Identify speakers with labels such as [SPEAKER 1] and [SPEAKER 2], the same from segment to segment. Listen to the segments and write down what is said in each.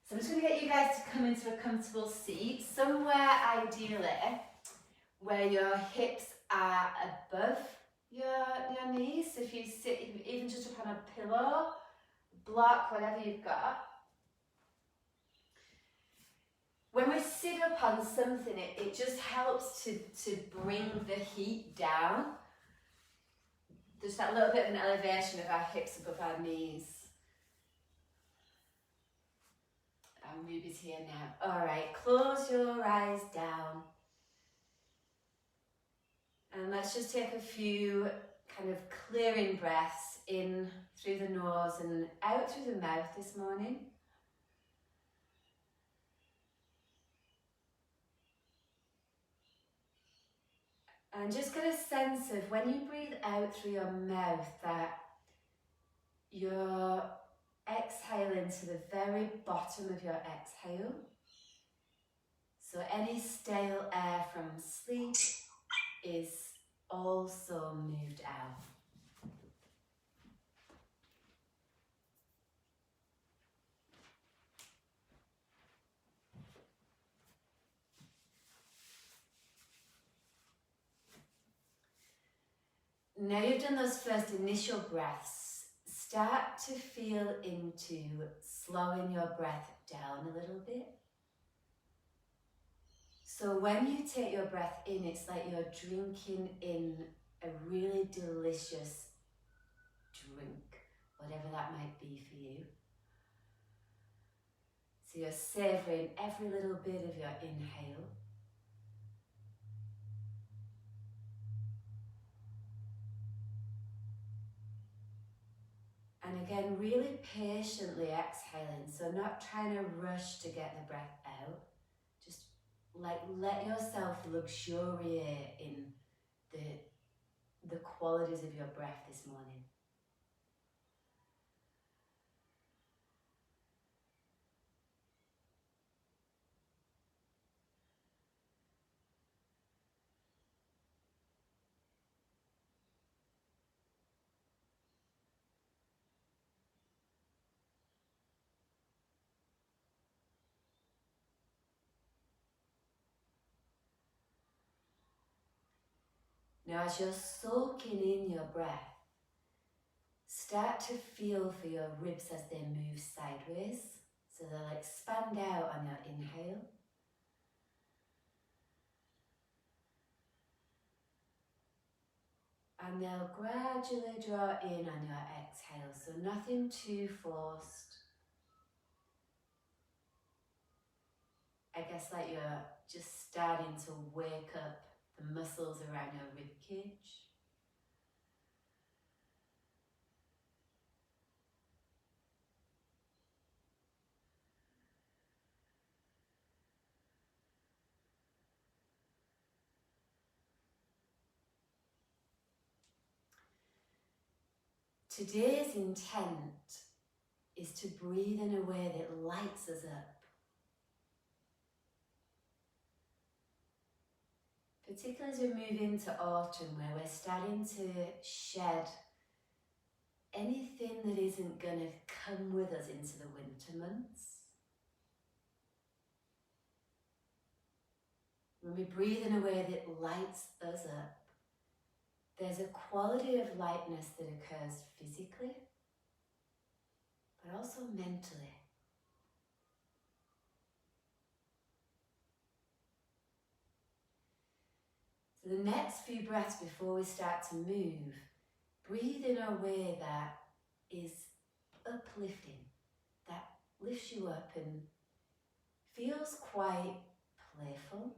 [SPEAKER 1] So I'm just going to get you guys to come into a comfortable seat, somewhere ideally where your hips are above your knees. So if you sit even just upon a pillow, block, whatever you've got. When we sit up on something, it just helps to bring the heat down. Just that little bit of an elevation of our hips above our knees. And Ruby's here now. All right, close your eyes down. And let's just take a few kind of clearing breaths in through the nose and out through the mouth this morning. And just get a sense of when you breathe out through your mouth that you're exhaling to the very bottom of your exhale. So any stale air from sleep is also moved out. Now you've done those first initial breaths, start to feel into slowing your breath down a little bit. So when you take your breath in, it's like you're drinking in a really delicious drink, whatever that might be for you. So you're savouring every little bit of your inhale. And again, really patiently exhaling, so not trying to rush to get the breath out. Just like let yourself luxuriate in the qualities of your breath this morning. Now as you're soaking in your breath, start to feel for your ribs as they move sideways. So they'll expand out on your inhale. And they'll gradually draw in on your exhale, so nothing too forced. I guess like you're just starting to wake up the muscles around your rib cage. Today's intent is to breathe in a way that lights us up. Particularly as we move into autumn, where we're starting to shed anything that isn't going to come with us into the winter months. When we breathe in a way that lights us up, there's a quality of lightness that occurs physically, but also mentally. So the next few breaths before we start to move, breathe in a way that is uplifting, that lifts you up and feels quite playful.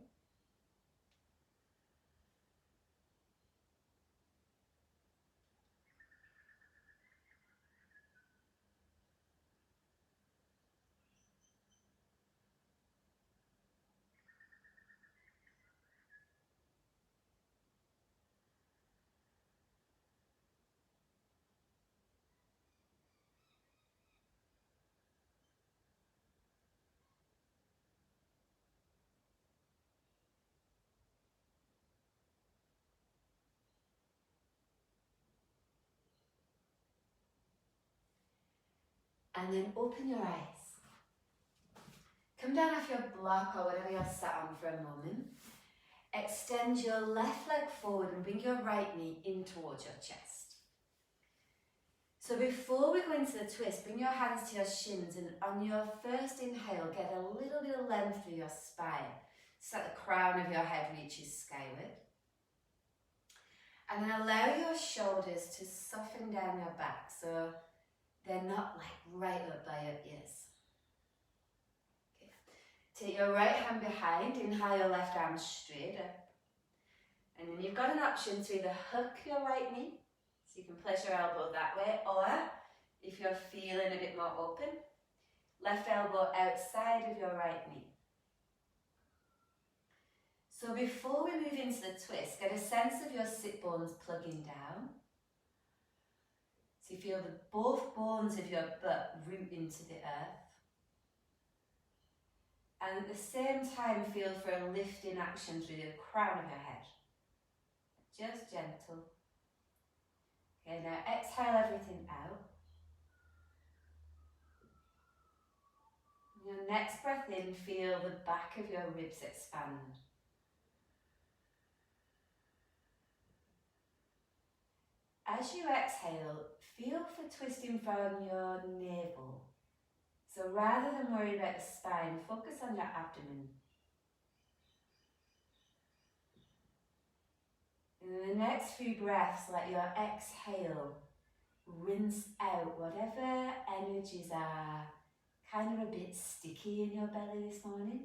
[SPEAKER 1] And then open your eyes. down off your block or whatever you're sat on for a moment. Extend your left leg forward and bring your right knee in towards your chest. So before we go into the twist, bring your hands to your shins, and on your first inhale, get a little bit of length through your spine so that the crown of your head reaches skyward. And then allow your shoulders to soften down your back so they're not like right up by your ears. Take your right hand behind, inhale your left arm straight up. And then you've got an option to either hook your right knee, so you can place your elbow that way, or if you're feeling a bit more open, left elbow outside of your right knee. So before we move into the twist, get a sense of your sit bones plugging down. So you feel that both bones of your butt root into the earth. And at the same time, feel for a lifting action through the crown of your head. Just gentle. Okay, now exhale everything out. Your next breath in, feel the back of your ribs expand. As you exhale, feel for twisting from your navel. So rather than worry about the spine, focus on your abdomen. In the next few breaths, let your exhale rinse out whatever energies are kind of a bit sticky in your belly this morning.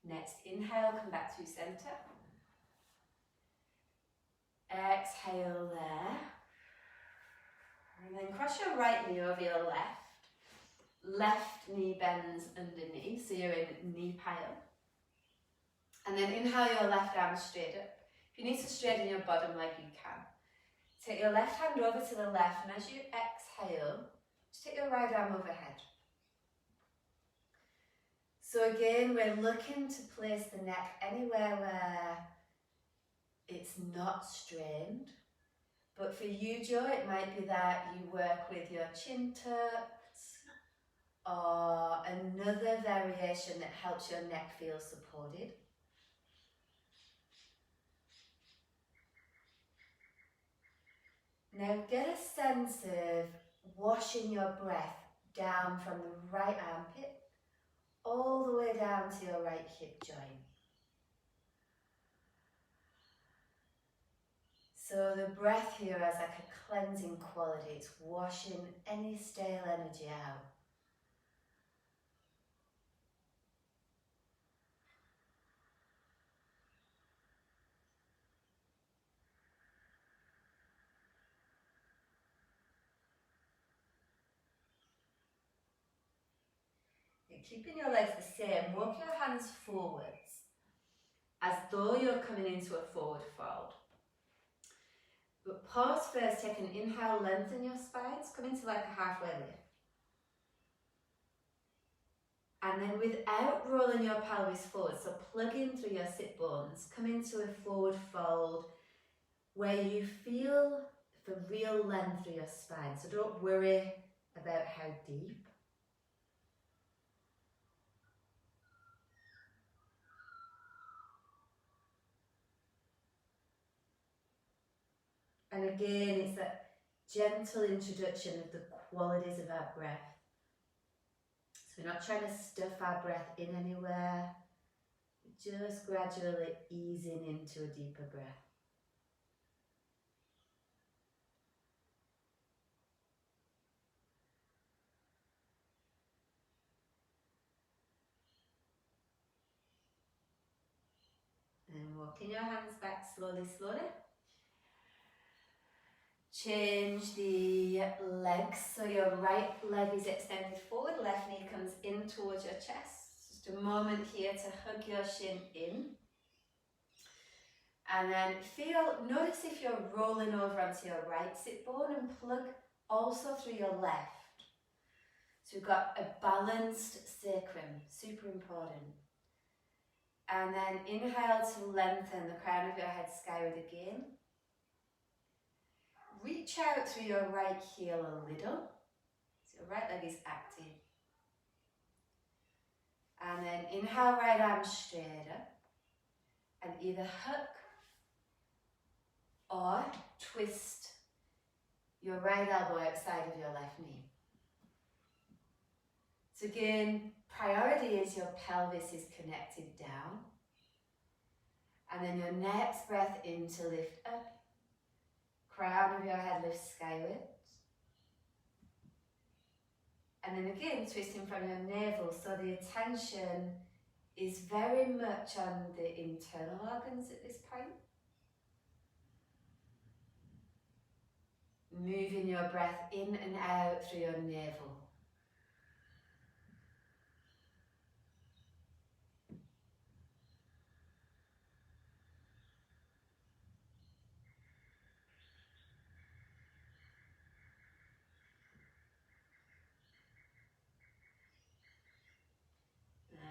[SPEAKER 1] Next, inhale, come back to center. Exhale there. And then cross your right knee over your left. Left knee bends underneath, so you're in knee pile. And then inhale your left arm straight up. If you need to straighten your bottom leg, you can. Take your left hand over to the left, and as you exhale, just take your right arm overhead. So again, we're looking to place the neck anywhere where it's not strained. But for you, Joe, it might be that you work with your chin tucked or another variation that helps your neck feel supported. Now get a sense of washing your breath down from the right armpit all the way down to your right hip joint. So the breath here has like a cleansing quality. It's washing any stale energy out. Keeping your legs the same, walk your hands forwards as though you're coming into a forward fold. But pause first, take an inhale, lengthen your spines, come into like a halfway lift. And then without rolling your pelvis forward, so plug in through your sit bones, come into a forward fold where you feel the real length through your spine. So don't worry about how deep. And again, it's that gentle introduction of the qualities of our breath. So we're not trying to stuff our breath in anywhere, we're just gradually easing into a deeper breath. And walking your hands back slowly, slowly. Change the legs, so your right leg is extended forward, left knee comes in towards your chest. Just a moment here to hug your shin in. And then notice if you're rolling over onto your right sit bone and plug also through your left. So we've got a balanced sacrum, super important. And then inhale to lengthen the crown of your head skyward again. Reach out through your right heel a little. So your right leg is active. And then inhale, right arm straight up. And either hook or twist your right elbow outside of your left knee. So again, priority is your pelvis is connected down. And then your next breath in to lift up. Crown of your head lifts skyward. And then again, twisting from your navel. So the attention is very much on the internal organs at this point. Moving your breath in and out through your navel.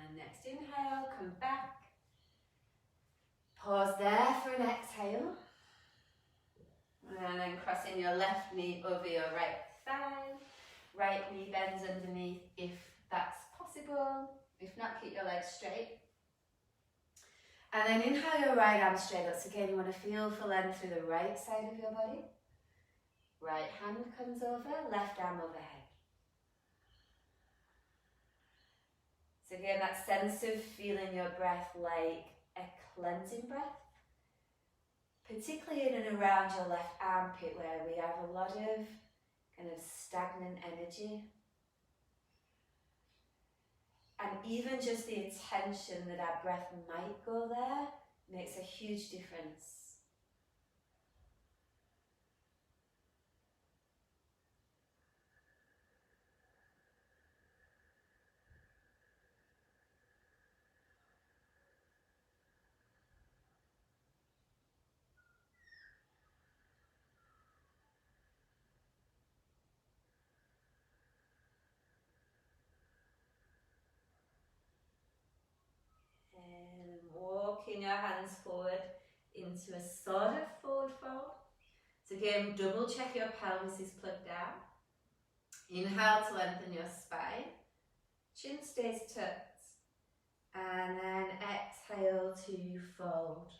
[SPEAKER 1] And next inhale, come back. Pause there for an exhale. And then crossing your left knee over your right thigh. Right knee bends underneath if that's possible. If not, keep your legs straight. And then inhale your right arm straight up. So again, you want to feel for length through the right side of your body. Right hand comes over, left arm overhead. So again, that sense of feeling your breath like a cleansing breath. Particularly in and around your left armpit where we have a lot of kind of stagnant energy. And even just the attention that our breath might go there makes a huge difference. And walking your hands forward into a sort of forward fold. So again, double check your pelvis is plugged down. Inhale to lengthen your spine. Chin stays tucked. And then exhale to fold.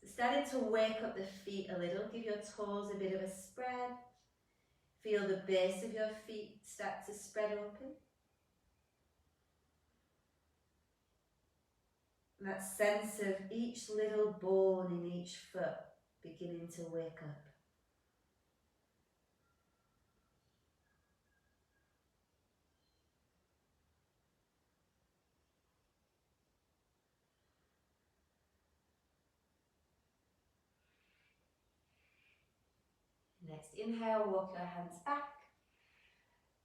[SPEAKER 1] So starting to wake up the feet a little. Give your toes a bit of a spread. Feel the base of your feet start to spread open. And that sense of each little bone in each foot beginning to wake up. Next inhale, walk your hands back.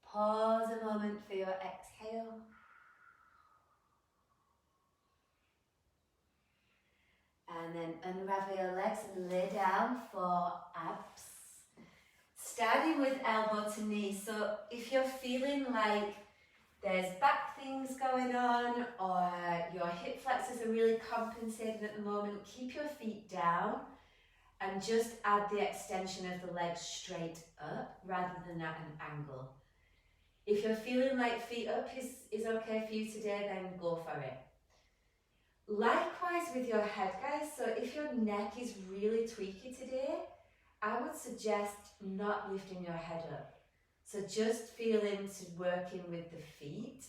[SPEAKER 1] Pause a moment for your exhale. And then unravel your legs and lay down for abs. Starting with elbow to knee. So if you're feeling like there's back things going on or your hip flexors are really compensating at the moment, keep your feet down and just add the extension of the legs straight up rather than at an angle. If you're feeling like feet up is okay for you today, then go for it. Likewise with your head, guys. So if your neck is really tweaky today, I would suggest not lifting your head up. So just feeling to working with the feet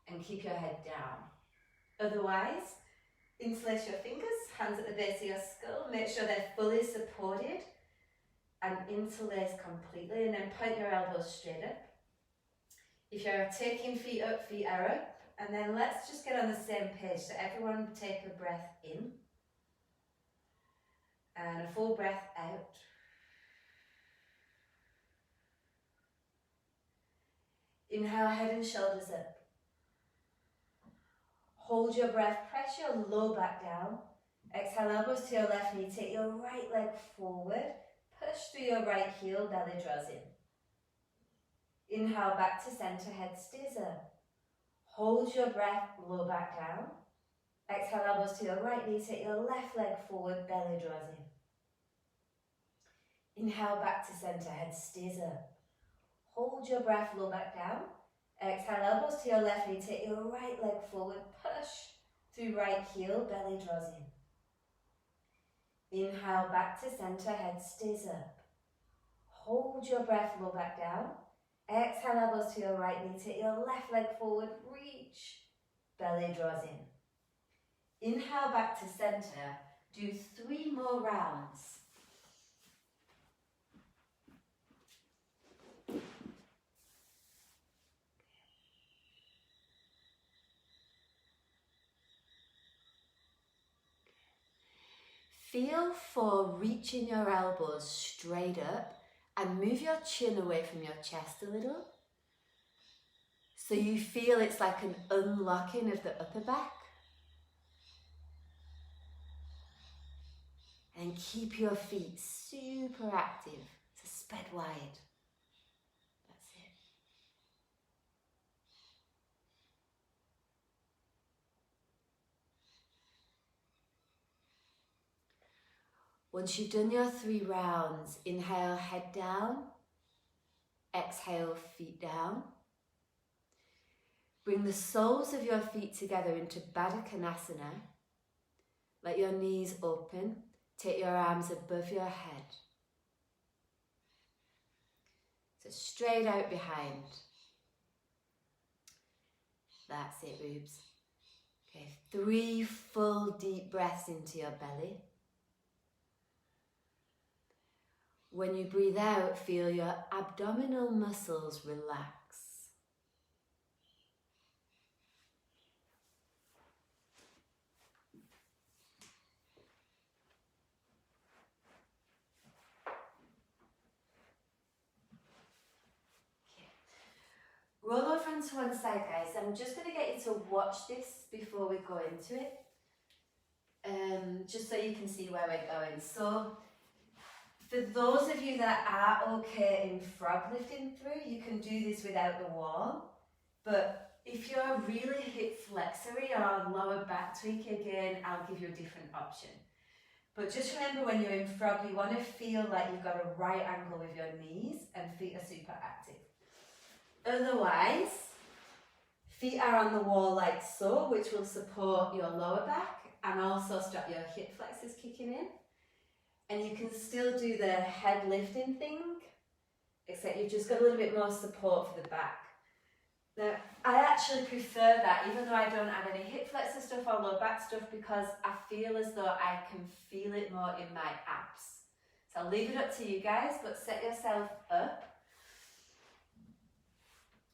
[SPEAKER 1] and keep your head down. Otherwise, interlace your fingers, hands at the base of your skull, make sure they're fully supported and interlace completely, and then point your elbows straight up. If you're taking feet up, feet are up. And then let's just get on the same page. So everyone take a breath in. And a full breath out. Inhale, head and shoulders up. Hold your breath, press your low back down. Exhale, elbows to your left knee. Take your right leg forward. push through your right heel, belly draws in. Inhale back to center, head stays up. Hold your breath, low back down. Exhale, elbows to your right knee, take your left leg forward, belly draws in. Inhale back to center, head stays up. Hold your breath, low back down. Exhale, elbows to your left knee, take your right leg forward, push through right heel, belly draws in. Inhale back to center, head stays up. Hold your breath, low back down. Exhale, elbows to your right knee, take your left leg forward, reach, belly draws in. Inhale back to center, do 3 more rounds. Feel for reaching your elbows straight up and move your chin away from your chest a little. So you feel it's like an unlocking of the upper back. And keep your feet super active, so spread wide. That's it. Once you've done your 3 rounds, inhale, head down. Exhale, feet down. Bring the soles of your feet together into Baddha Konasana. Let your knees open. Take your arms above your head. So straight out behind. That's it, boobs. Okay, 3 full deep breaths into your belly. When you breathe out, feel your abdominal muscles relax. Roll over onto one side, guys. I'm just going to get you to watch this before we go into it. Just so you can see where we're going. So, for those of you that are okay in frog lifting through, you can do this without the wall. But if you're really hip flexory or lower back tweak again, I'll give you a different option. But just remember, when you're in frog, you want to feel like you've got a right angle with your knees and feet are super active. Otherwise, feet are on the wall like so, which will support your lower back and also stop your hip flexors kicking in. And you can still do the head lifting thing, except you've just got a little bit more support for the back. Now, I actually prefer that, even though I don't add any hip flexor stuff or low back stuff, because I feel as though I can feel it more in my abs. So I'll leave it up to you guys, but set yourself up.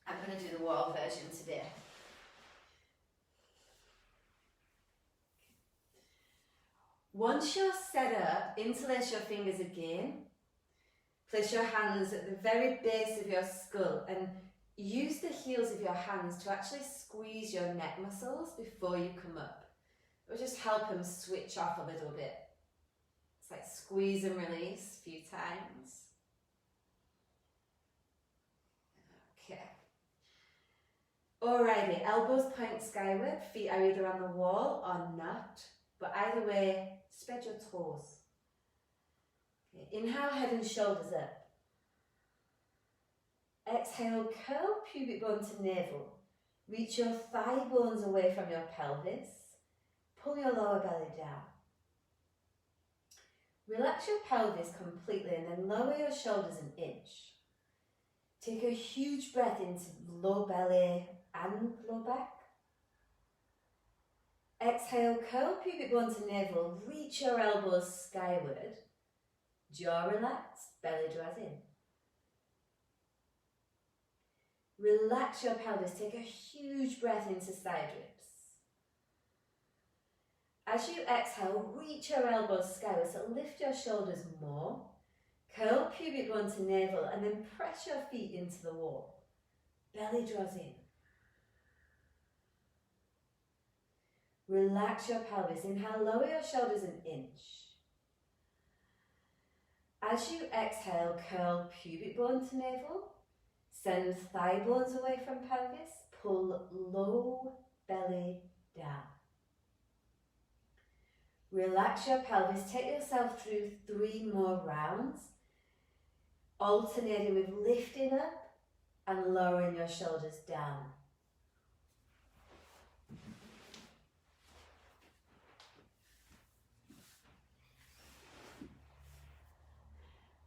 [SPEAKER 1] I'm going to do the wall version today. Once you're set up, interlace your fingers again. Place your hands at the very base of your skull and use the heels of your hands to actually squeeze your neck muscles before you come up. It will just help them switch off a little bit. It's like squeeze and release a few times. Okay. Alrighty, elbows point skyward, feet are either on the wall or not, but either way, spread your toes. Okay. Inhale, head and shoulders up. Exhale, curl pubic bone to navel. Reach your thigh bones away from your pelvis. Pull your lower belly down. Relax your pelvis completely and then lower your shoulders an inch. Take a huge breath into low belly and low back. Exhale, curl pubic bone to navel. Reach your elbows skyward. Jaw relaxed, belly draws in. Relax your pelvis, take a huge breath into side ribs. As you exhale, reach your elbows skyward, so lift your shoulders more. Curl pubic bone to navel and then press your feet into the wall. Belly draws in. Relax your pelvis. Inhale, lower your shoulders an inch. As you exhale, curl pubic bone to navel, send thigh bones away from pelvis, pull low belly down. Relax your pelvis, take yourself through 3 more rounds, alternating with lifting up and lowering your shoulders down.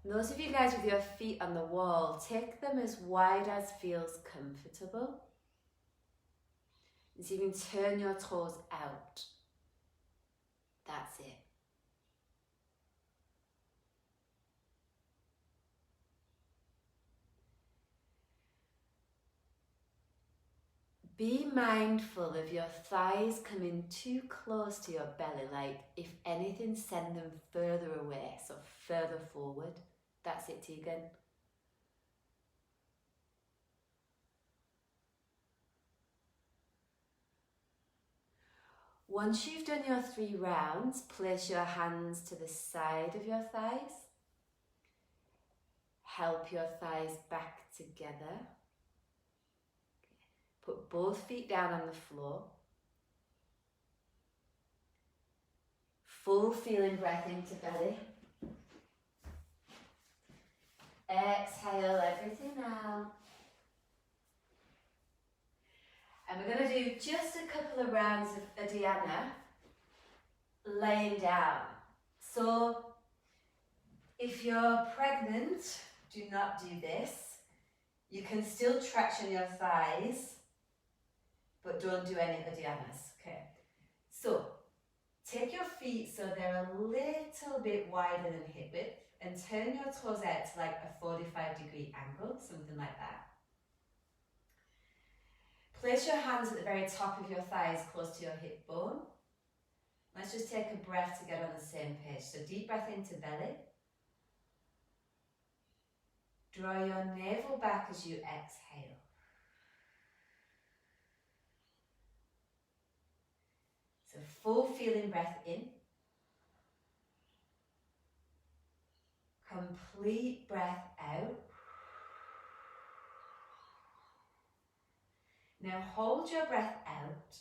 [SPEAKER 1] And those of you guys with your feet on the wall, take them as wide as feels comfortable. And so you can turn your toes out. That's it. Be mindful of your thighs coming too close to your belly, like if anything, send them further away, so further forward. That's it, Tegan. Once you've done your 3 rounds, place your hands to the side of your thighs. Help your thighs back together. Put both feet down on the floor. Full feeling breath into belly. Exhale everything out. And we're going to do just a couple of rounds of Uddiyana, laying down. So if you're pregnant, do not do this. You can still traction your thighs, but don't do any Uddyanas, okay? So take your feet so they're a little bit wider than hip width and turn your toes out to like a 45-degree angle, something like that. Place your hands at the very top of your thighs close to your hip bone. Let's just take a breath to get on the same page. So deep breath into belly. Draw your navel back as you exhale. So full feeling breath in. Complete breath out. Now hold your breath out.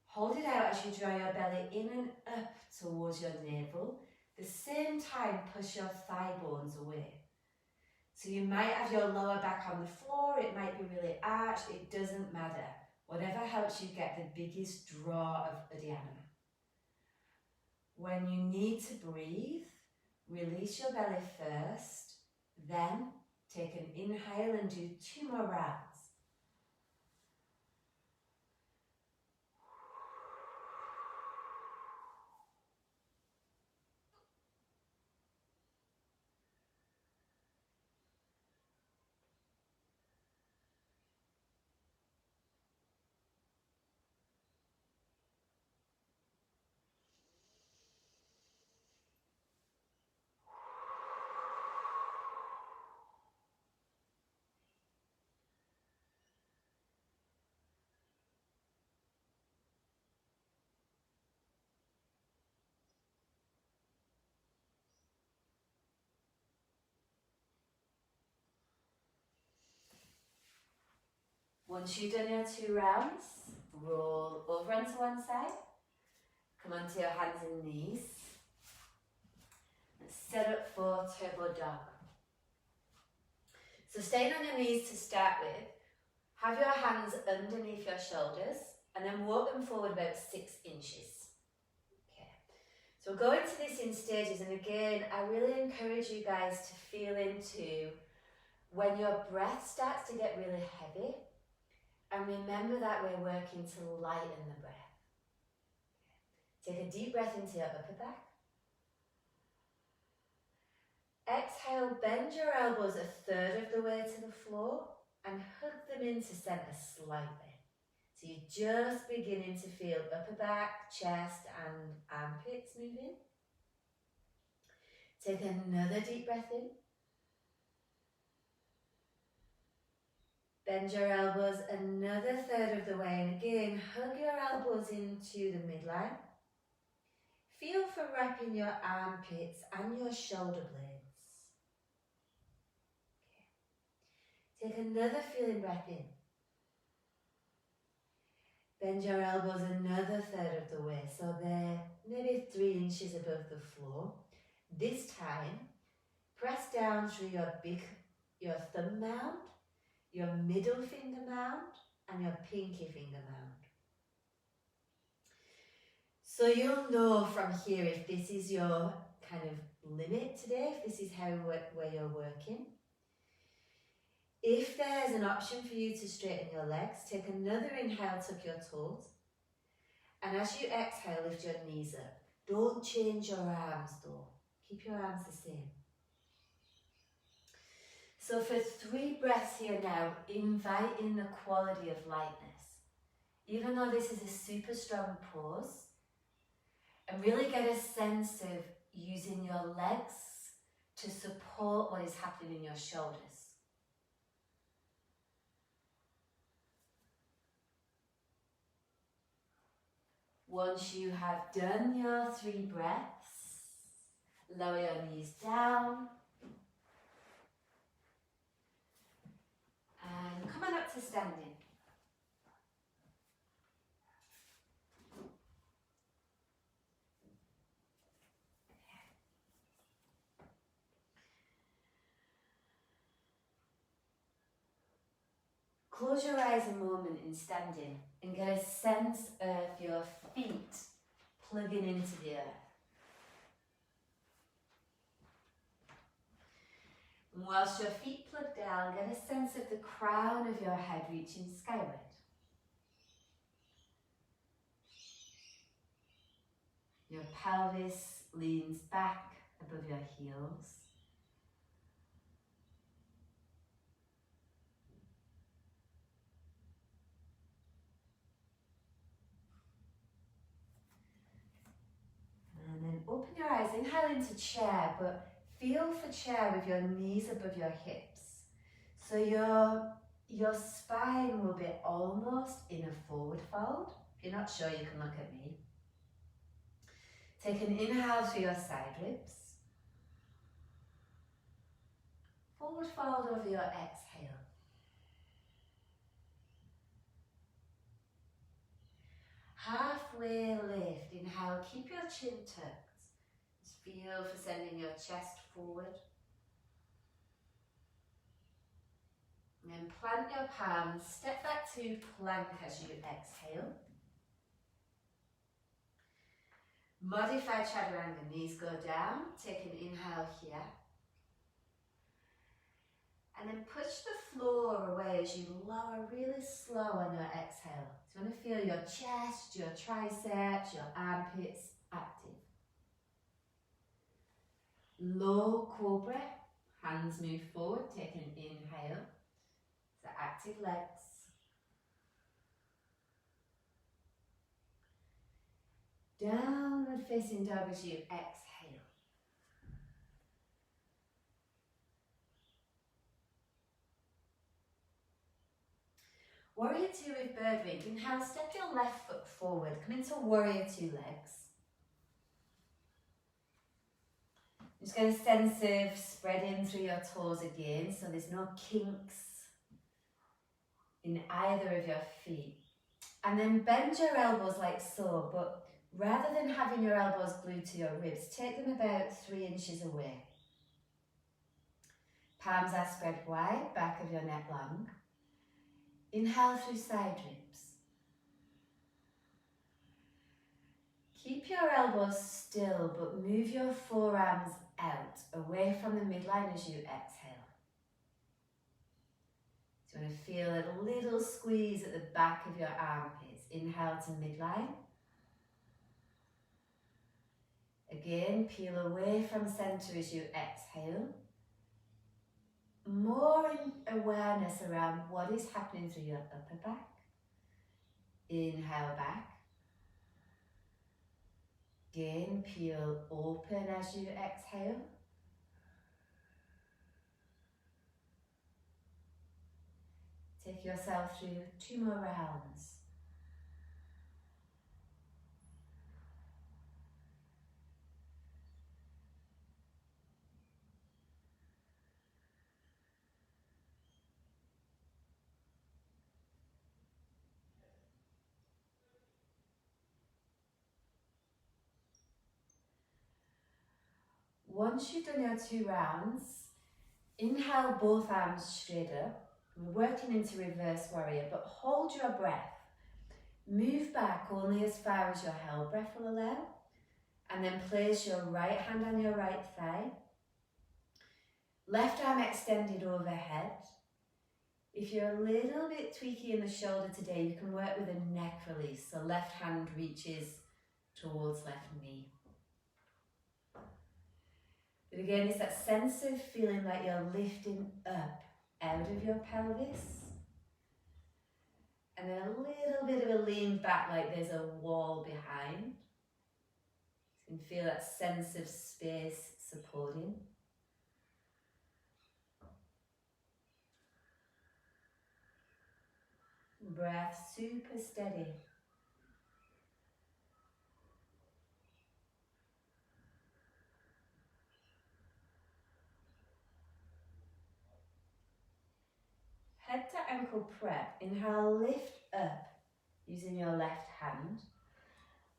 [SPEAKER 1] Hold it out as you draw your belly in and up towards your navel. At the same time, push your thigh bones away. So you might have your lower back on the floor, it might be really arched, it doesn't matter. Whatever helps you get the biggest draw of Uddiyana. When you need to breathe, release your belly first, then take an inhale and do 2 more rounds. Once you've done your 2 rounds, roll over onto one side, come onto your hands and knees, and set up for turbo dog. So staying on your knees to start with, have your hands underneath your shoulders and then walk them forward about 6 inches. Okay. So we'll go into this in stages, and again, I really encourage you guys to feel into when your breath starts to get really heavy. And remember that we're working to lighten the breath. Take a deep breath into your upper back. Exhale, bend your elbows 1/3 of the way to the floor and hug them into centre slightly. So you're just beginning to feel upper back, chest and armpits moving. Take another deep breath in. Bend your elbows another 1/3 of the way, and again, hug your elbows into the midline. Feel for wrapping your armpits and your shoulder blades. Okay. Take another feeling breath in. Bend your elbows another third of the way, so they're maybe 3 inches above the floor. This time, press down through your thumb mound, your middle finger mound, and your pinky finger mound. So you'll know from here if this is your kind of limit today, if this is where you're working. If there's an option for you to straighten your legs, take another inhale, tuck your toes. And as you exhale, lift your knees up. Don't change your arms though. Keep your arms the same. So for 3 breaths here now, invite in the quality of lightness. Even though this is a super strong pose, and really get a sense of using your legs to support what is happening in your shoulders. Once you have done your 3 breaths, lower your knees down and come on up to standing. Close your eyes a moment in standing and get a sense of your feet plugging into the earth. And whilst your feet plug down, get a sense of the crown of your head reaching skyward. Your pelvis leans back above your heels. And then open your eyes, inhale into chair, but feel for chair with your knees above your hips. So your spine will be almost in a forward fold. If you're not sure, you can look at me. Take an inhale through your side ribs. Forward fold over your exhale. Halfway lift, inhale, keep your chin tucked. Just feel for sending your chest forward. And then plant your palms, step back to plank as you exhale. Modify Chaturanga, knees go down, take an inhale here. And then push the floor away as you lower really slow on your exhale. So you want to feel your chest, your triceps, your armpits active. Low cobra, hands move forward, take an inhale. So active legs. Downward facing dog as you exhale. Warrior 2 with bird wing. Inhale, step your left foot forward. Come into Warrior 2 legs. Just get a sense of spreading through your toes again, so there's no kinks in either of your feet. And then bend your elbows like so, but rather than having your elbows glued to your ribs, take them about 3 inches away. Palms are spread wide, back of your neck long. Inhale through side ribs. Keep your elbows still, but move your forearms out, away from the midline as you exhale. So you want to feel a little squeeze at the back of your armpits. Inhale to midline. Again, peel away from center as you exhale. More awareness around what is happening through your upper back. Inhale back. Again, peel open as you exhale. Take yourself through 2 more rounds. Once you've done your 2 rounds, inhale both arms straight up. We're working into reverse warrior, but hold your breath. Move back only as far as your held breath will allow, and then place your right hand on your right thigh. Left arm extended overhead. If you're a little bit tweaky in the shoulder today, you can work with a neck release. So left hand reaches towards left knee. But again, it's that sense of feeling like you're lifting up out of your pelvis. And then a little bit of a lean back like there's a wall behind. You can feel that sense of space supporting. Breath super steady. Head to ankle prep. Inhale, lift up using your left hand.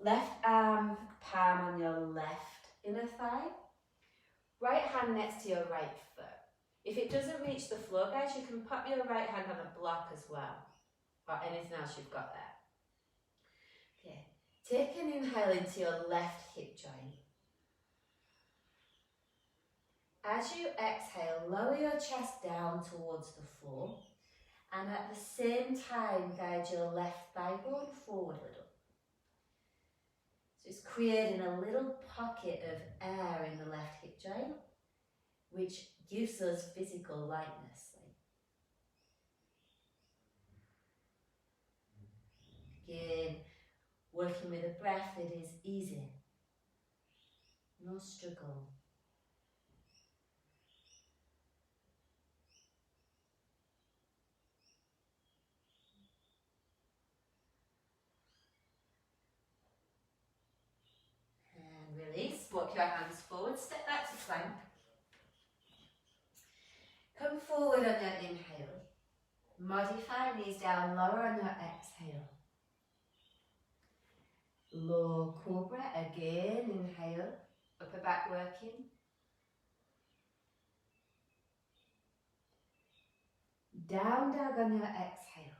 [SPEAKER 1] Left arm, palm on your left inner thigh. Right hand next to your right foot. If it doesn't reach the floor, guys, you can pop your right hand on a block as well, or anything else you've got there. Okay, take an inhale into your left hip joint. As you exhale, lower your chest down towards the floor, and at the same time, guide your left thigh bone forward a little. So it's creating a little pocket of air in the left hip joint, which gives us physical lightness. Again, working with a breath that is easy, no struggle. And release, walk your hands forward, step back to plank. Come forward on your inhale. Modify, knees down, lower on your exhale. Low cobra, again, inhale, upper back working. Down dog on your exhale.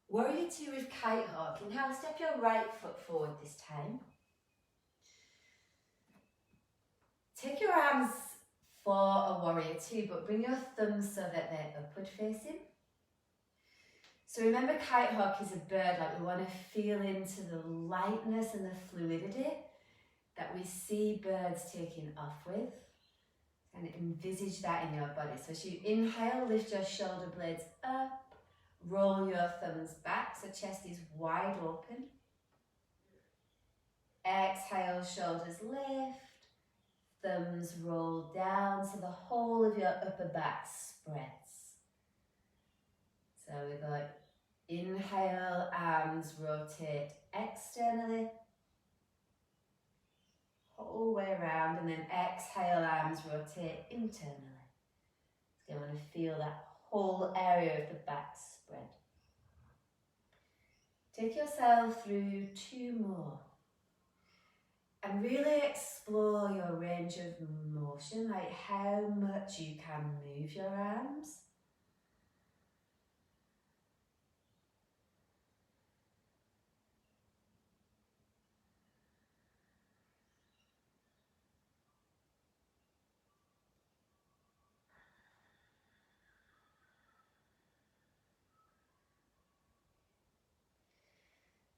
[SPEAKER 1] Warrior 2 with kite hawk. Inhale, step your right foot forward this time. Take your arms for a warrior 2, but bring your thumbs so that they're upward facing. So remember, kite hawk is a bird, like we want to feel into the lightness and the fluidity that we see birds taking off with. And envisage that in your body. So as you inhale, lift your shoulder blades up. Roll your thumbs back so chest is wide open. Exhale, shoulders lift. Thumbs roll down so the whole of your upper back spreads. So we go inhale, arms rotate externally. Whole way around, and then exhale, arms rotate internally. So you want to feel that whole area of the back spread. Take yourself through 2 more. And really explore your range of motion, like how much you can move your arms.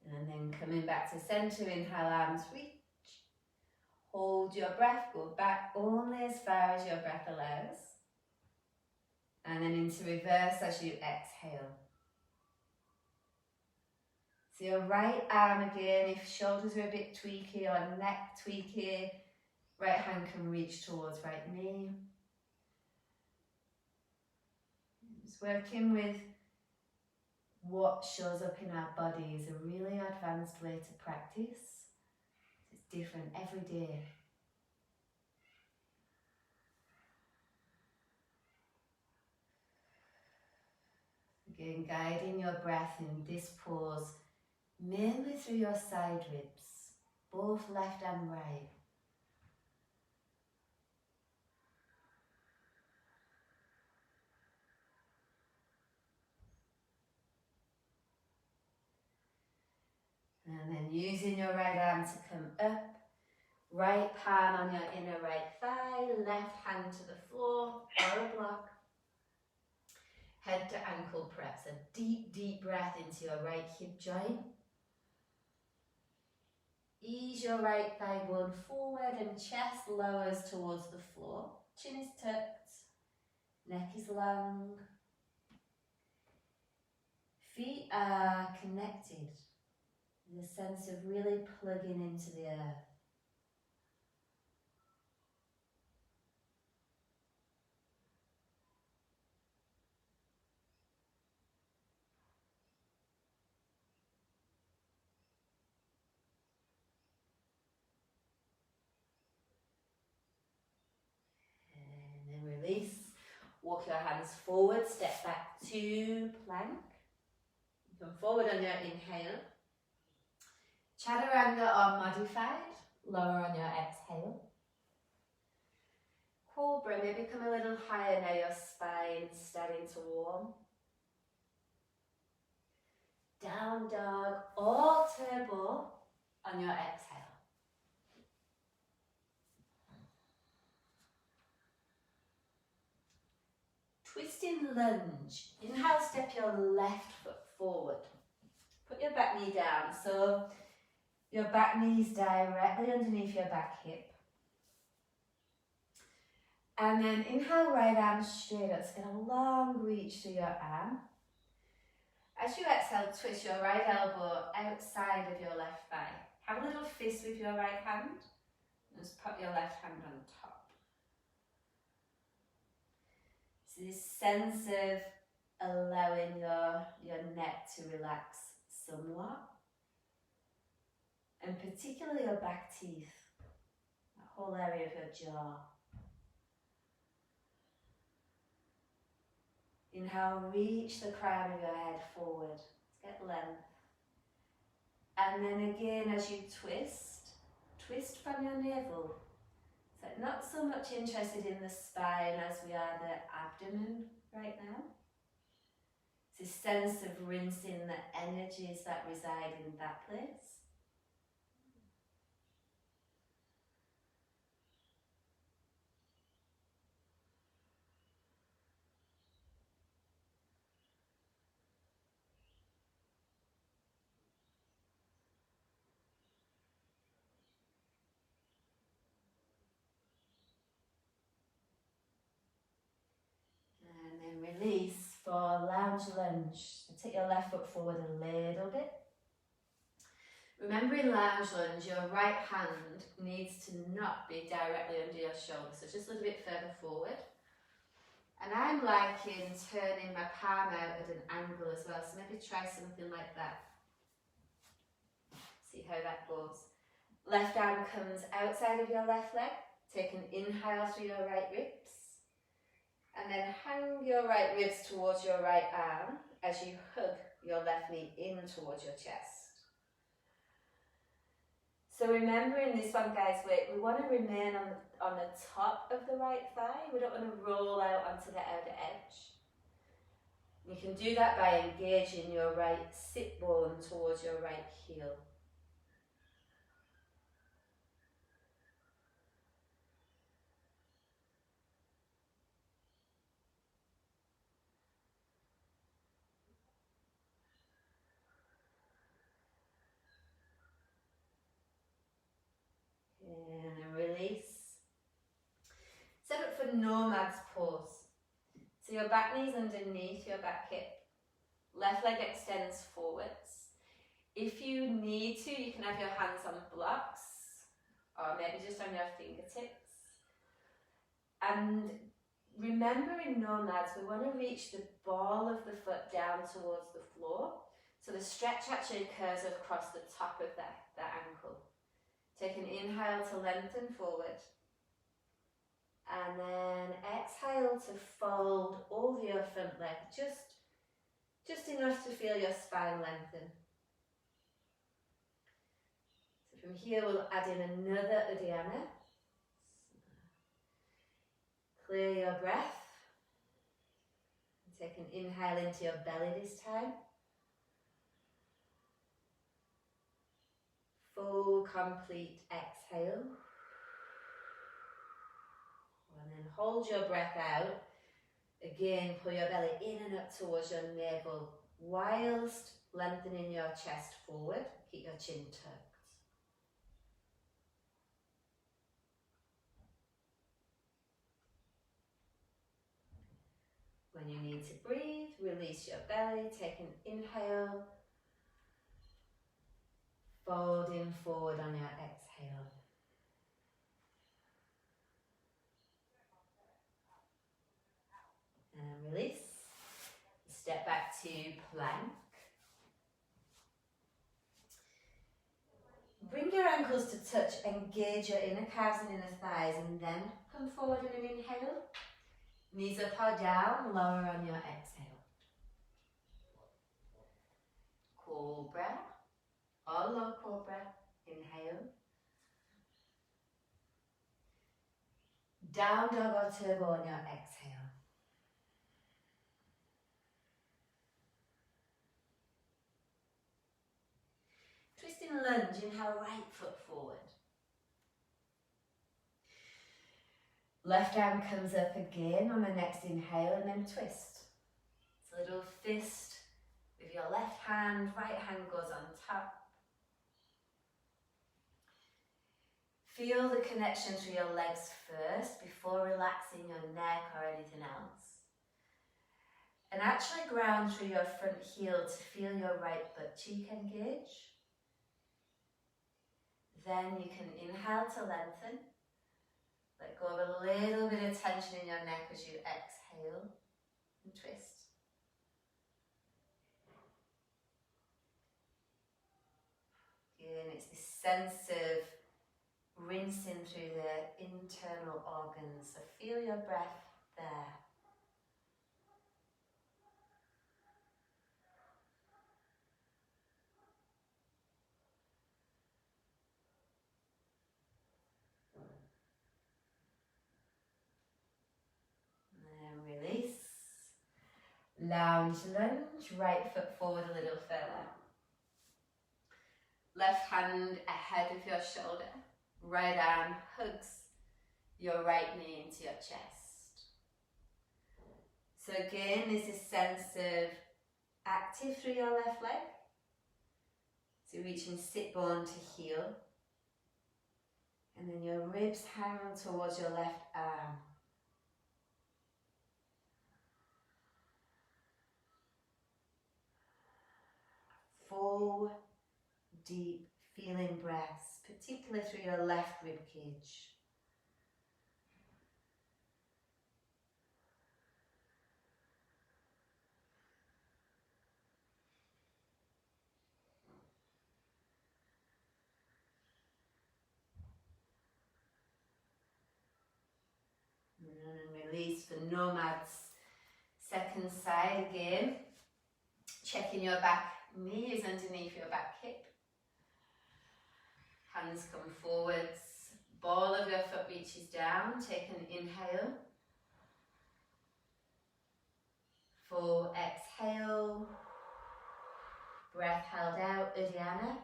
[SPEAKER 1] And then coming back to center, inhale, arms reach. Hold your breath, go back only as far as your breath allows. And then into reverse as you exhale. So your right arm again, if shoulders are a bit tweaky or neck tweaky, right hand can reach towards right knee. Just working with what shows up in our body is a really advanced way to practice. It's different every day. Again, guiding your breath in this pause, mainly through your side ribs, both left and right. And then using your right arm to come up, right palm on your inner right thigh, left hand to the floor or a block. Head to ankle press, a deep, deep breath into your right hip joint. Ease your right thigh bone forward and chest lowers towards the floor. Chin is tucked, neck is long. Feet are connected with a sense of really plugging into the earth. And then release. Walk your hands forward, step back to plank. Come forward on your inhale. Chaturanga or modified, lower on your exhale. Cobra, maybe come a little higher now, your spine starting to warm. Down dog or turbo on your exhale. Twisting lunge. Inhale, step your left foot forward. Put your back knee down, so your back knee is directly underneath your back hip. And then inhale, right arm straight up. So get a long reach through your arm. As you exhale, twist your right elbow outside of your left thigh. Have a little fist with your right hand. Just put your left hand on top. So this sense of allowing your neck to relax somewhat. And particularly your back teeth. That whole area of your jaw. Inhale, reach the crown of your head forward. Get length. And then again, as you twist from your navel. So not so much interested in the spine as we are the abdomen right now. It's a sense of rinsing the energies that reside in that place. Release for lounge lunge. So take your left foot forward a little bit. Remember in lounge lunge, your right hand needs to not be directly under your shoulder, so just a little bit further forward. And I'm liking turning my palm out at an angle as well, so maybe try something like that. See how that goes. Left arm comes outside of your left leg. Take an inhale through your right ribs. And then hang your right ribs towards your right arm as you hug your left knee in towards your chest. So remember in this one, guys, we want to remain on the top of the right thigh. We don't want to roll out onto the outer edge. You can do that by engaging your right sit bone towards your right heel. And release. Set up for nomad's pose. So your back knee's underneath your back hip. Left leg extends forwards. If you need to, you can have your hands on blocks or maybe just on your fingertips. And remember in nomads, we want to reach the ball of the foot down towards the floor. So the stretch actually occurs across the top of the ankle. Take an inhale to lengthen forward. And then exhale to fold over your front leg. Just enough to feel your spine lengthen. So from here we'll add in another Uddiyana. Clear your breath. And take an inhale into your belly this time. Full, complete exhale. And then hold your breath out. Again, pull your belly in and up towards your navel whilst lengthening your chest forward. Keep your chin tucked. When you need to breathe, release your belly. Take an inhale. Folding forward on your exhale. And release. Step back to plank. Bring your ankles to touch, engage your inner calves and inner thighs, and then come forward in an inhale. Knees up or down, lower on your exhale. Cobra or low cobra, inhale. Down dog or turbo on your exhale. Twisting lunge, inhale, right foot forward. Left arm comes up again on the next inhale and then twist. It's a little fist with your left hand, right hand goes on top. Feel the connection through your legs first before relaxing your neck or anything else. And actually ground through your front heel to feel your right butt cheek engage. Then you can inhale to lengthen. Let go of a little bit of tension in your neck as you exhale and twist. Again, it's this sense of rinsing through the internal organs. So feel your breath there. Lounge lunge, right foot forward a little further. Left hand ahead of your shoulder. Right arm hugs your right knee into your chest. So again, there's a sense of active through your left leg. So reaching sit bone to heel. And then your ribs hang towards your left arm. Full, deep, feeling breaths, particularly through your left rib cage. And release for nomads. Second side again. Checking your back knee is underneath your back hip. Hands come forwards. Ball of your foot reaches down. Take an inhale. Full exhale. Breath held out, Uddiyana.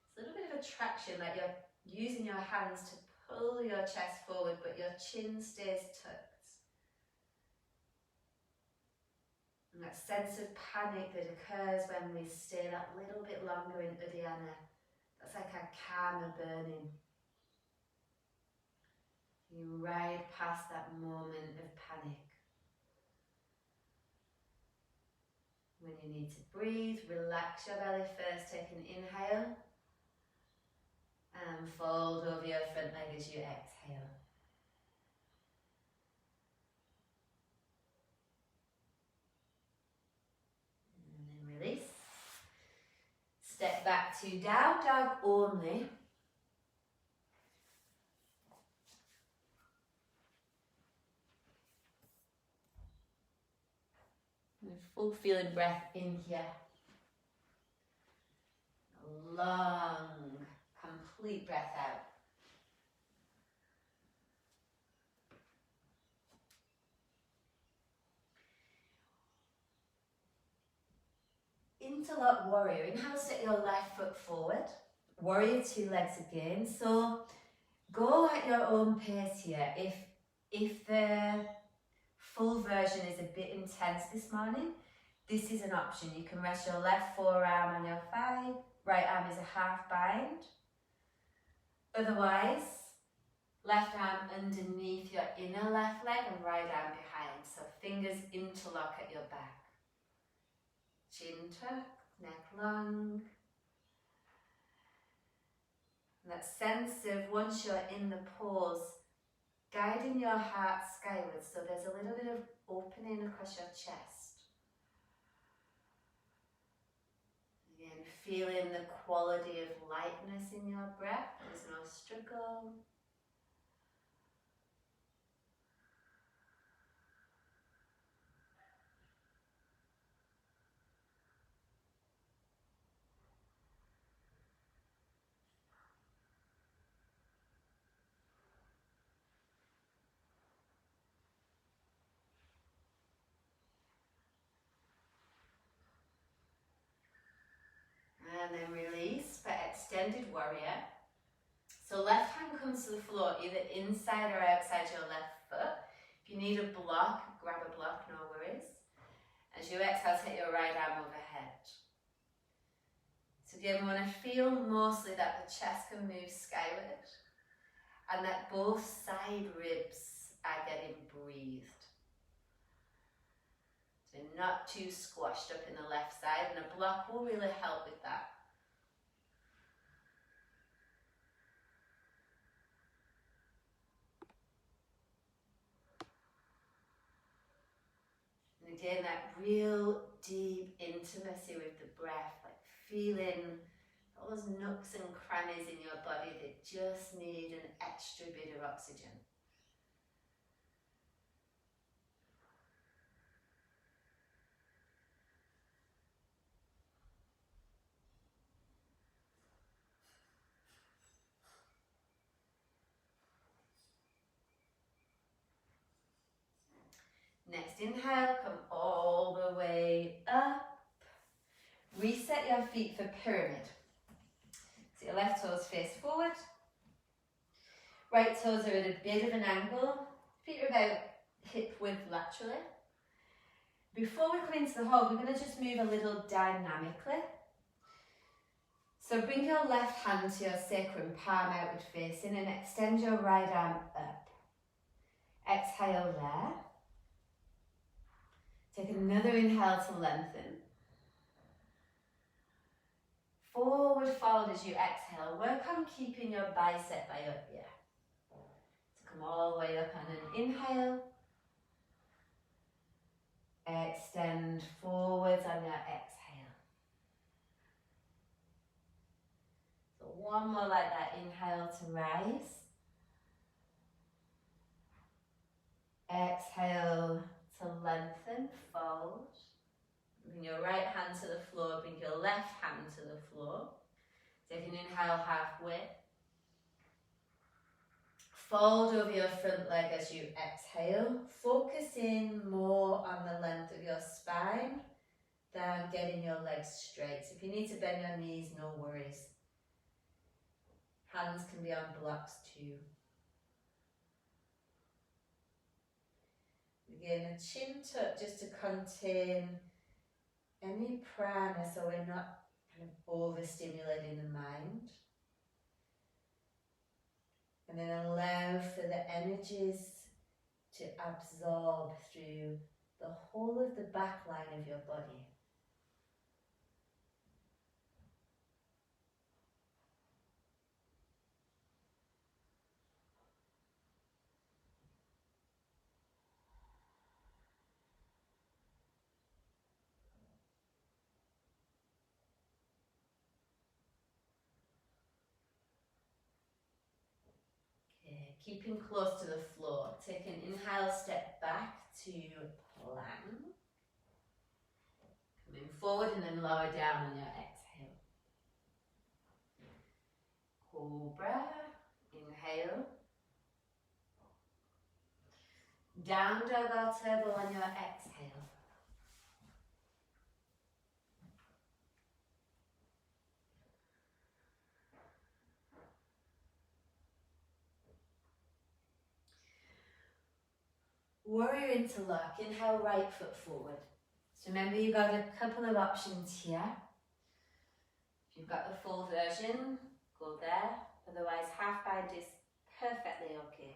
[SPEAKER 1] It's a little bit of a traction, like you're using your hands to pull your chest forward, but your chin stays tucked. And that sense of panic that occurs when we stay that little bit longer in Uddiyana, that's like a karma burning. You ride past that moment of panic. When you need to breathe, relax your belly first, take an inhale. And fold over your front leg as you exhale. And then release. Step back to down dog only. Full feeling breath in here. Long, complete breath out. Interlock Warrior. Inhale, step your left foot forward. Warrior, 2 legs again. So go at your own pace here. If the full version is a bit intense this morning, this is an option. You can rest your left forearm on your thigh. Right arm is a half bind. Otherwise, left arm underneath your inner left leg and right arm behind. So fingers interlock at your back. Chin tuck, neck long. And that sense of once you're in the pose, guiding your heart skyward, so there's a little bit of opening across your chest. Again, feeling the quality of lightness in your breath. There's no struggle. And then release for extended warrior. So left hand comes to the floor, either inside or outside your left foot. If you need a block, grab a block, no worries. As you exhale, take your right arm overhead. So again, we want to feel mostly that the chest can move skyward and that both side ribs are getting breathed. So not too squashed up in the left side, and a block will really help with that. And again, that real deep intimacy with the breath, like feeling all those nooks and crannies in your body that just need an extra bit of oxygen. Next inhale, come all the way up. Reset your feet for pyramid. So your left toes face forward. Right toes are at a bit of an angle. Feet are about hip width laterally. Before we come into the hold, we're going to just move a little dynamically. So bring your left hand to your sacrum, palm outward facing, and extend your right arm up. Exhale there. Take another inhale to lengthen. Forward fold as you exhale. Work on keeping your bicep by your ear. So come all the way up on an inhale. Extend forwards on your exhale. So one more like that. Inhale to rise. Exhale to lengthen, fold. Bring your right hand to the floor, bring your left hand to the floor. Take an inhale halfway. Fold over your front leg as you exhale. Focus in more on the length of your spine than getting your legs straight. So if you need to bend your knees, no worries. Hands can be on blocks too. Again, a chin tuck just to contain any prana so we're not kind of overstimulating the mind. And then allow for the energies to absorb through the whole of the back line of your body. Keeping close to the floor. Take an inhale, step back to plank. forward and then lower down on your exhale. Cobra, inhale. Down dog or turbo on your exhale. Warrior interlock, inhale right foot forward. So remember you've got a couple of options here. If you've got the full version, go there. Otherwise half bind is perfectly okay.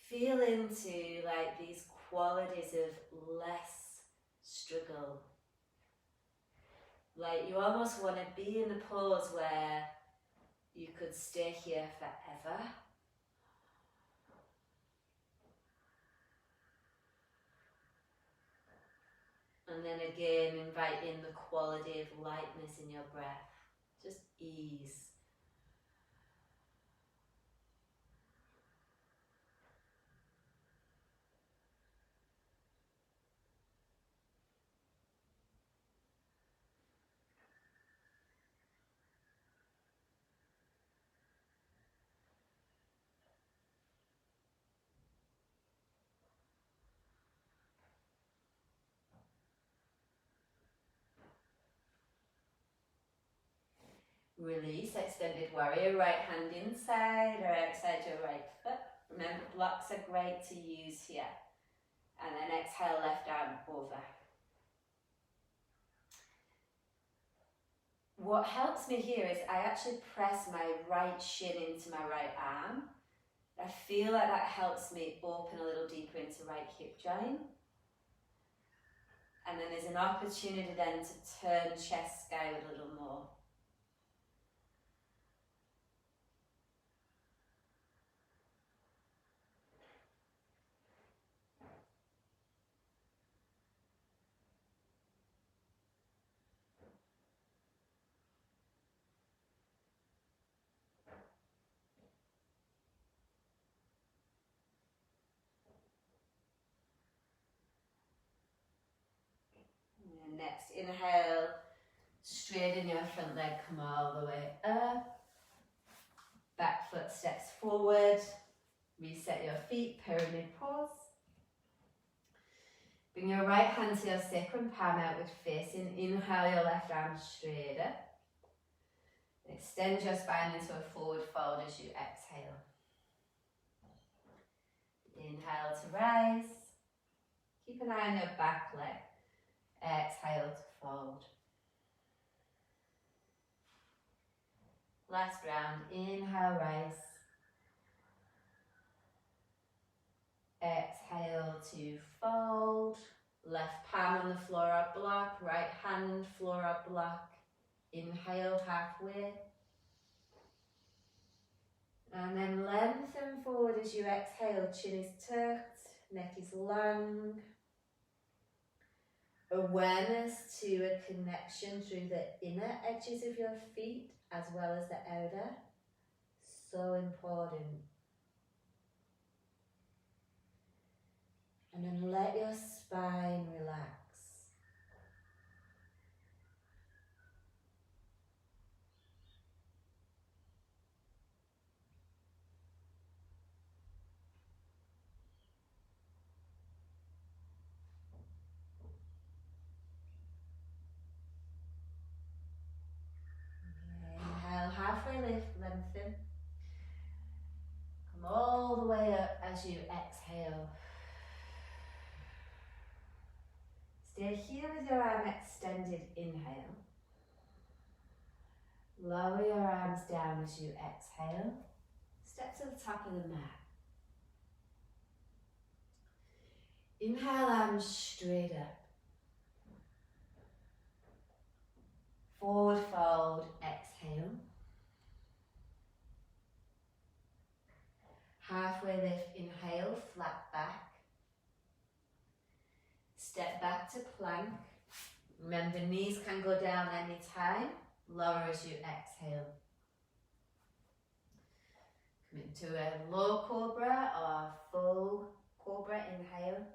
[SPEAKER 1] Feel into like these qualities of less struggle. Like you almost want to be in a pose where you could stay here forever. And then again, invite in the quality of lightness in your breath. Just ease. Release, extended warrior, right hand inside or outside your right foot. Remember, blocks are great to use here. And then exhale, left arm over. What helps me here is I actually press my right shin into my right arm. I feel like that helps me open a little deeper into right hip joint. And then there's an opportunity then to turn chest sky a little more. And next, inhale, straighten your front leg, come all the way up. Back foot steps forward. Reset your feet, pyramid pose. Bring your right hand to your sacrum, palm outward facing. Inhale your left arm straight up. Extend your spine into a forward fold as you exhale. Inhale to rise. Keep an eye on your back leg. Exhale to fold. Last round, inhale, rise. Exhale to fold. Left palm on the floor or block, right hand floor or block. Inhale halfway. And then lengthen forward as you exhale. Chin is tucked, neck is long. Awareness to a connection through the inner edges of your feet as well as the outer. So important. And then let your spine relax. Inhale, halfway lift, lengthen. Come all the way up as you exhale. Stay here with your arm extended, inhale. Lower your arms down as you exhale. Step to the top of the mat. Inhale, arms straight up. Forward fold, exhale. Halfway lift, inhale, flat back. Step back to plank. Remember, knees can go down anytime. Lower as you exhale. Come into a low cobra or full Cobra, inhale.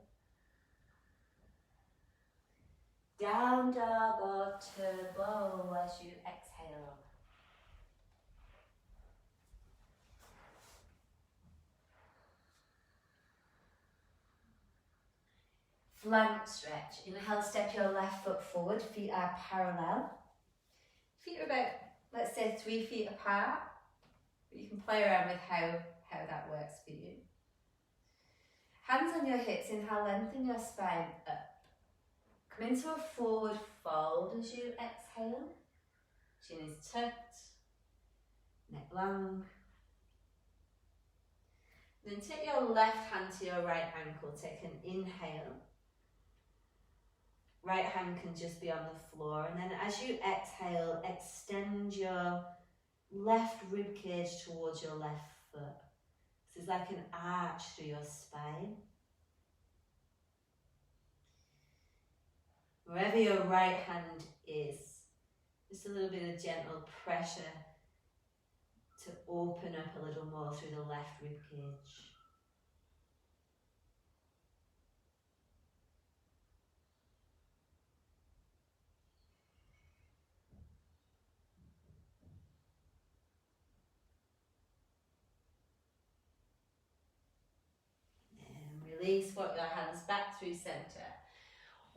[SPEAKER 1] Down dog or turbo as you exhale. Flank stretch. Inhale, step your left foot forward, feet are parallel. Feet are about, let's say, 3 feet apart. But you can play around with how that works for you. Hands on your hips, inhale, lengthen your spine up. Come into a forward fold as you exhale. Chin is tucked, neck long. Then take your left hand to your right ankle, take an inhale. Right hand can just be on the floor, and then as you exhale, extend your left rib cage towards your left foot. This is like an arch through your spine. Wherever your right hand is, just a little bit of gentle pressure to open up a little more through the left rib cage. And release, walk your hands back through center.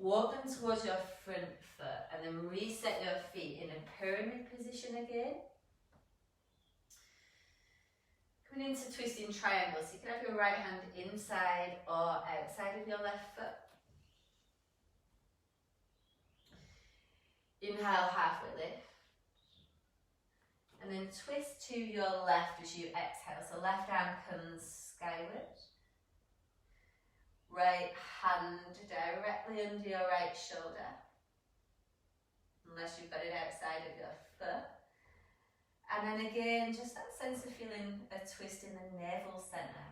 [SPEAKER 1] Walk them towards your front foot and then reset your feet in a pyramid position again. Coming into twisting triangle, so you can have your right hand inside or outside of your left foot. Inhale, halfway lift. And then twist to your left as you exhale. So left arm comes skyward. Right hand directly under your right shoulder. Unless you've got it outside of your foot. And then again, just that sense of feeling a twist in the navel centre.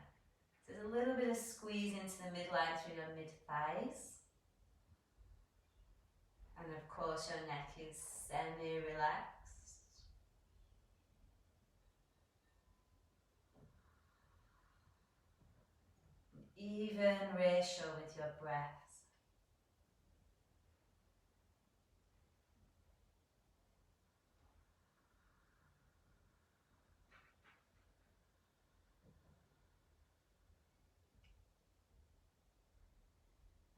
[SPEAKER 1] So there's a little bit of squeeze into the midline through your mid-thighs. And of course your neck is semi-relaxed. Even ratio with your breath.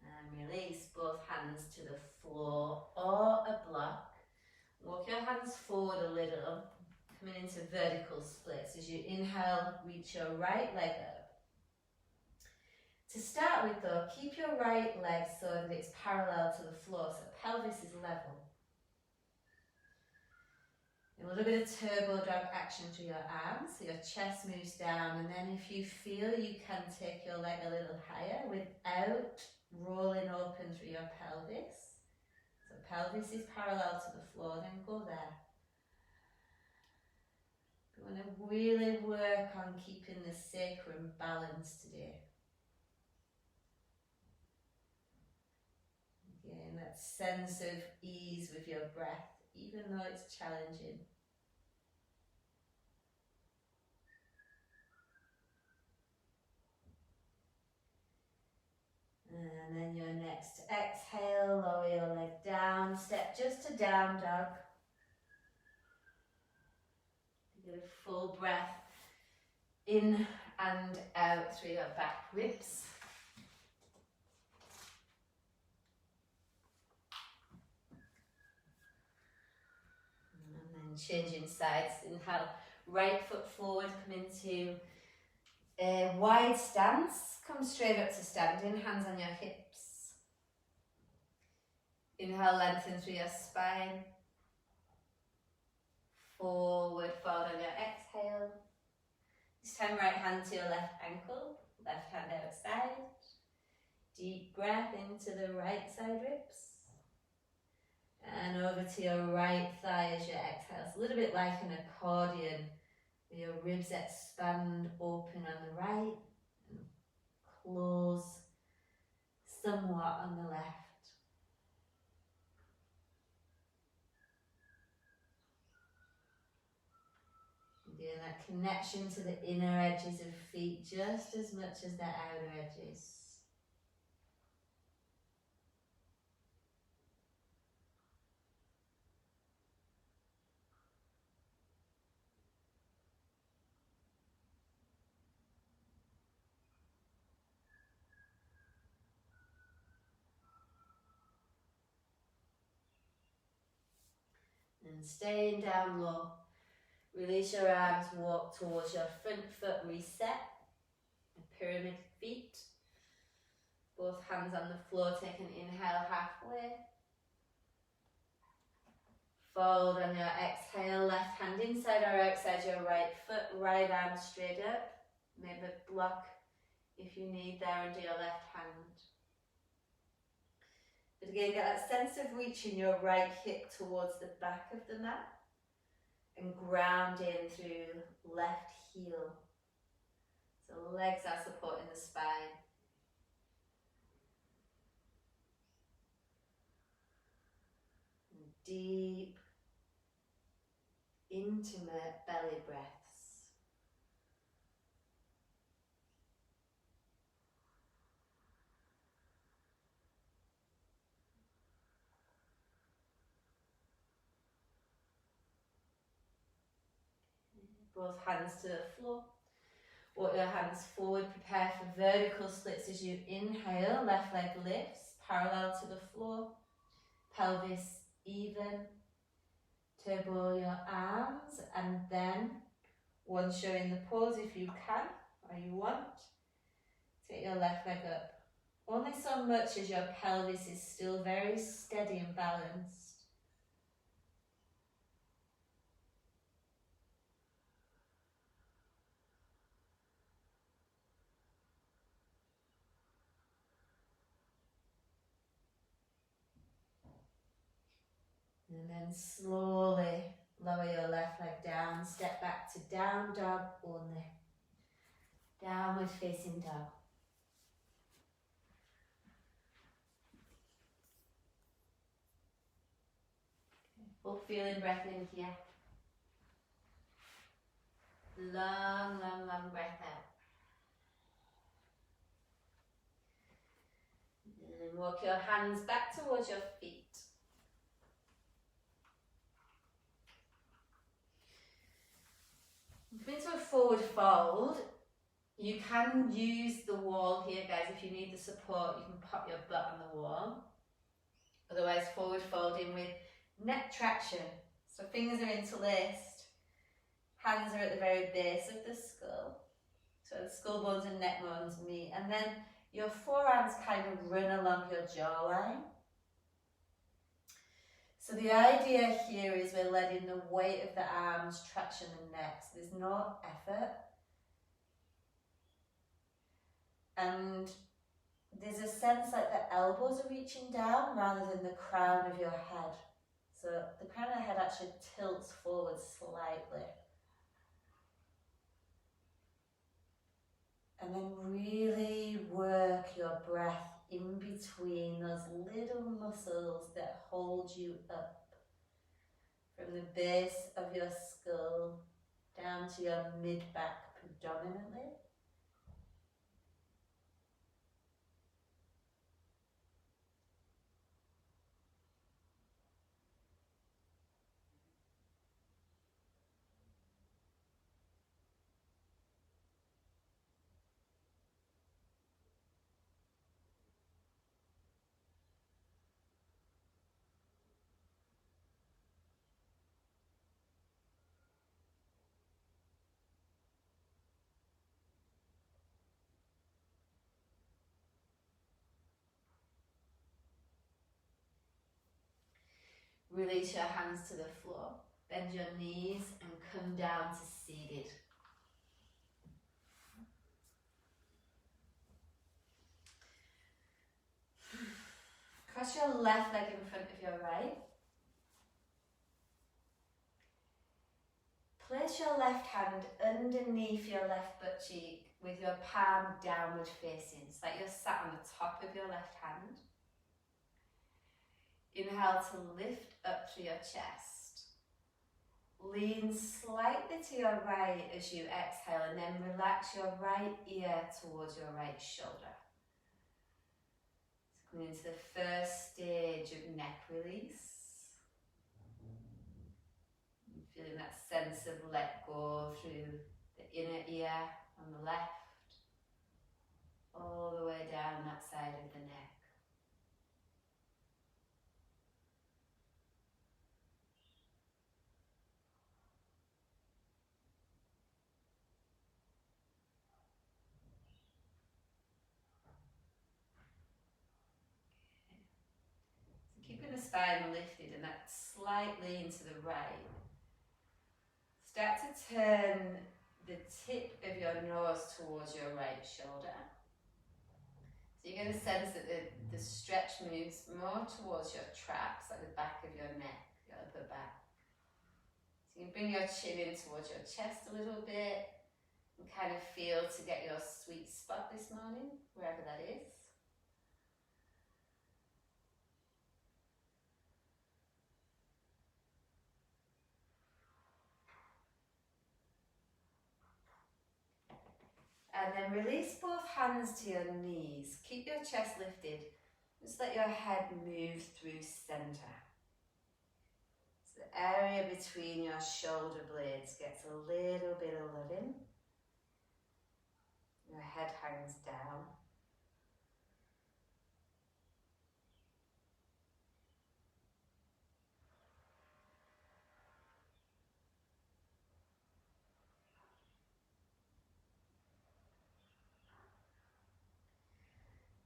[SPEAKER 1] And release both hands to the floor or a block. Walk your hands forward a little, coming into vertical splits. As you inhale, reach your right leg up. To start with though, keep your right leg so that it's parallel to the floor, so pelvis is level. A little bit of turbo dog action through your arms, so your chest moves down, and then if you feel, you can take your leg a little higher without rolling open through your pelvis. So pelvis is parallel to the floor, then go there. We want to really work on keeping the sacrum balanced today. Again, that sense of ease with your breath, even though it's challenging. And then your next exhale, lower your leg down, step just to down dog. Get a full breath in and out through your back ribs. And then changing sides, inhale, right foot forward, come into a wide stance, come straight up to standing, hands on your hips. Inhale, lengthen through your spine. Forward fold on your exhale. This time right hand to your left ankle, left hand outside. Deep breath into the right side ribs. And over to your right thigh as you exhale. It's a little bit like an accordion. Your ribs expand open on the right and close somewhat on the left. Feeling that connection to the inner edges of feet just as much as the outer edges. And staying down low, release your arms, walk towards your front foot reset, a pyramid feet. Both hands on the floor, take an inhale halfway. Fold on your exhale, left hand inside or outside your right foot, right arm straight up. Maybe block if you need there under your left hand. But again, get that sense of reaching your right hip towards the back of the mat and grounding through left heel. So legs are supporting the spine. And deep, intimate belly breaths. Both hands to the floor. Walk your hands forward, prepare for vertical splits as you inhale. Left leg lifts, parallel to the floor. Pelvis even. Turbo your arms, and then, once showing the pose if you can, or you want, take your left leg up. Only so much as your pelvis is still very steady and balanced. And then slowly lower your left leg down, step back to down dog only. Downward facing dog. Full feeling breath in here. Long, long, long breath out. And then walk your hands back towards your feet. Come into a forward fold. You can use the wall here, guys. If you need the support, you can pop your butt on the wall. Otherwise, forward folding with neck traction. So fingers are interlaced. Hands are at the very base of the skull. So the skull bones and neck bones meet. And then your forearms kind of run along your jawline. So the idea here is we're letting the weight of the arms traction the neck. So there's no effort. And there's a sense like the elbows are reaching down rather than the crown of your head. So the crown of the head actually tilts forward slightly. And then really work your breath in between those little muscles that hold you up. From the base of your skull down to your mid-back predominantly. Release your hands to the floor. Bend your knees and come down to seated. Cross your left leg in front of your right. Place your left hand underneath your left butt cheek with your palm downward facing. It's like you're sat on the top of your left hand. Inhale to lift up through your chest. Lean slightly to your right as you exhale, and then relax your right ear towards your right shoulder. So coming into the first stage of neck release. And feeling that sense of let go through the inner ear on the left, all the way down that side of the neck. So keeping the spine lifted and that slight lean to the right. Start to turn the tip of your nose towards your right shoulder. So you're going to sense that the stretch moves more towards your traps, like the back of your neck, your upper back. So you can bring your chin in towards your chest a little bit and kind of feel to get your sweet spot this morning, wherever that is. And then release both hands to your knees. Keep your chest lifted. Just let your head move through center. So the area between your shoulder blades gets a little bit of loving. Your head hangs down.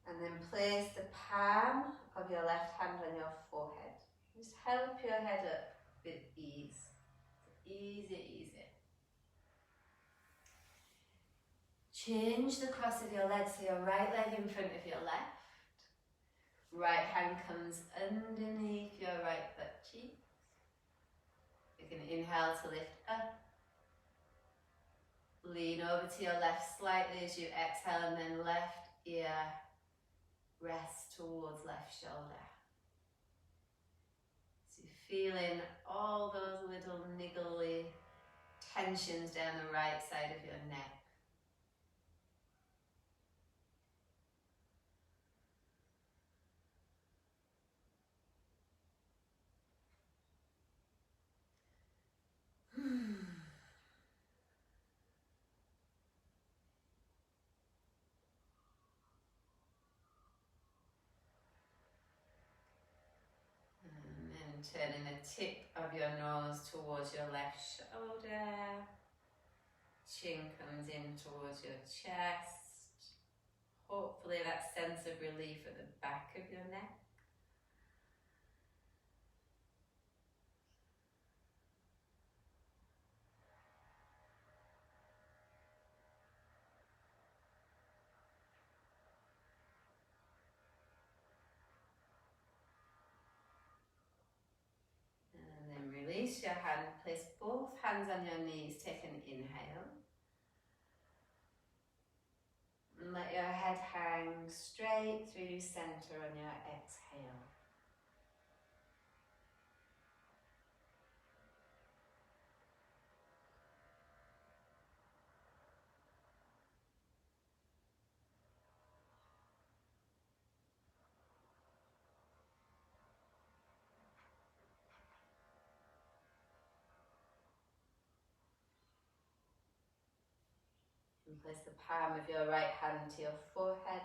[SPEAKER 1] And then place the palm of your left hand on your forehead. Just help your head up with ease. Easy, easy. Change the cross of your legs, so your right leg in front of your left. Right hand comes underneath your right butt cheek. You can inhale to lift up. Lean over to your left slightly as you exhale, and then left ear rest towards left shoulder. So you're feeling all those little niggly tensions down the right side of your neck. Turning the tip of your nose towards your left shoulder. Chin comes in towards your chest. Hopefully that sense of relief at the back of your neck. Release your hand, place both hands on your knees, take an inhale. And let your head hang straight through center on your exhale. And place the palm of your right hand to your forehead.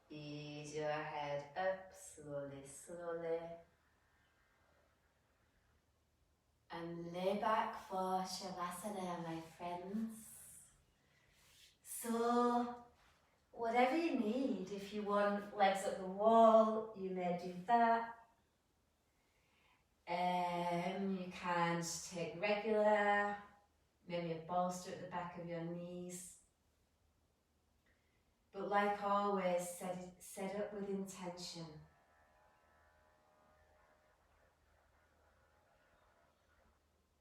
[SPEAKER 1] Ease your head up slowly, slowly. And lay back for Shavasana, my friends. So, whatever you need, if you want legs up the wall, you may do that. You can just take regular, maybe a bolster at the back of your knees. But like always, set up with intention.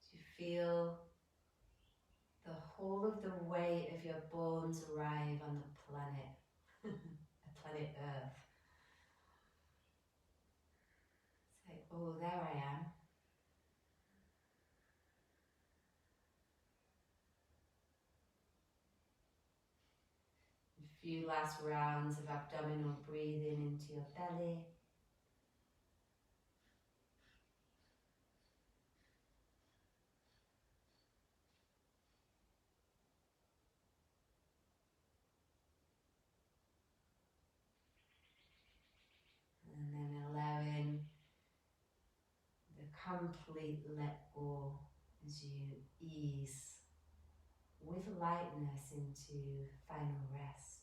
[SPEAKER 1] Do you feel the whole of the weight of your bones arrive on the planet, the planet Earth? It's like, oh, there I am. few last rounds of abdominal breathing into your belly. And then allowing the complete let go as you ease with lightness into final rest.